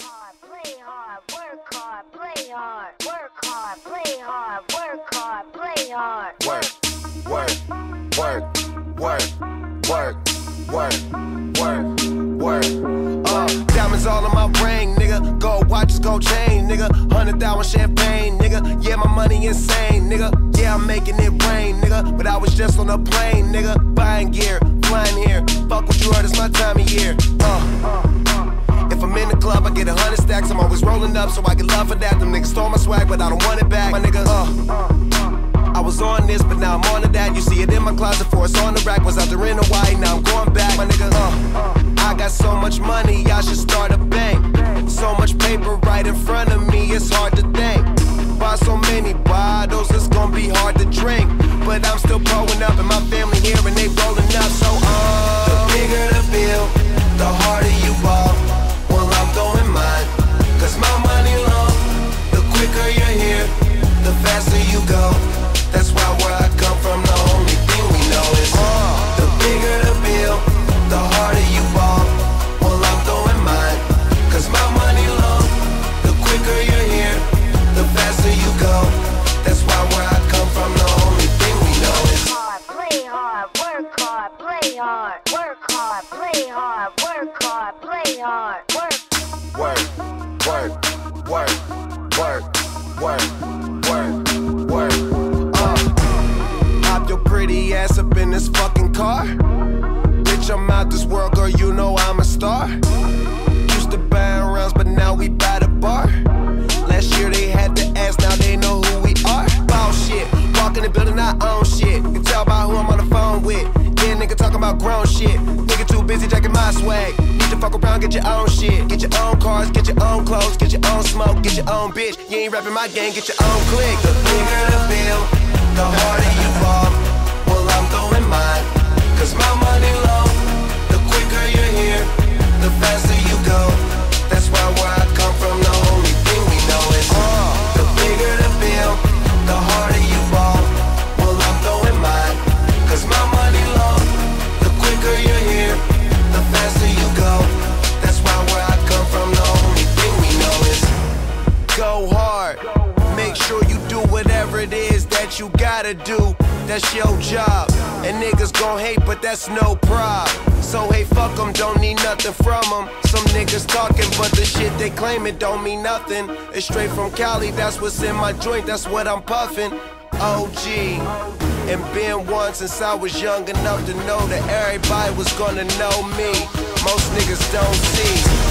hard, play hard, work hard, play hard, work hard, play hard, work hard, play hard. Work, work, diamonds all on my ring, nigga. Gold watches, gold chain, nigga. 100,000 champagne, nigga. Yeah, my money insane, nigga. Yeah, I'm making it rain, nigga. But I was just on a plane, nigga. Buying gear, flying here. Fuck what you heard, it's my time of year. If I'm in the club, I get 100 stacks. I'm always rolling up, so I get love for that. Them niggas stole my swag, but I don't want it back, my nigga. I was on this, but now I'm on to that. You see it in my closet, for it's on the rack. Was out there in Hawaii, now I'm going back, my nigga. I got so much money, I should start a bank. So much paper right in front of me, it's hard to think. Buy so many bottles, it's gonna be hard to drink. But I'm still growing up, and my family here, and they rolling up. So the bigger the bill, the harder you ball. Well, I'm throwing mine, cause my money long. The quicker you're here, the faster you go. That's why where I come from, the only thing we know is the bigger the bill, the harder you ball. Well, I'm throwing mine, cause my money long. The quicker you're here, the faster you go. That's why where I come from, the only thing we know is hard, play hard, work hard, play hard, work hard, play hard, work hard, play hard, work, work, Hop your pretty ass up in this fucking car. Bitch, I'm out this world, girl, you know I'm a star. Used to buy rounds, but now we buy the bar. Last year they had to ask, now they know who we are. Boss shit, walk in the building, I own shit. Can tell by who I'm on the phone with. Yeah, nigga talking about grown shit. Nigga too busy jacking my swag. Need to fuck around, get your own shit. Get your own cars, get your own clothes, get your own smoke, get your own bitch. You ain't rapping my game, get your own click. The bigger the bill, the harder you fall. Well, I'm throwing mine, cause my money long. The quicker you're here, the faster you go. That's why where I come from, the only thing we know is the bigger the bill, the harder you fall. Well, I'm throwing mine, cause my money long. The quicker you're here, the faster you go. That's why where I come from, the only thing we know is go hard. Make sure you do whatever it is that you gotta do. That's your job. And niggas gon' hate, but that's no prob. So hey, fuck them, don't need nothing from them. Some niggas talking, but the shit they claim it don't mean nothing. It's straight from Cali, that's what's in my joint, that's what I'm puffin'. OG, and been one since I was young enough to know that everybody was gonna know me. Most niggas don't see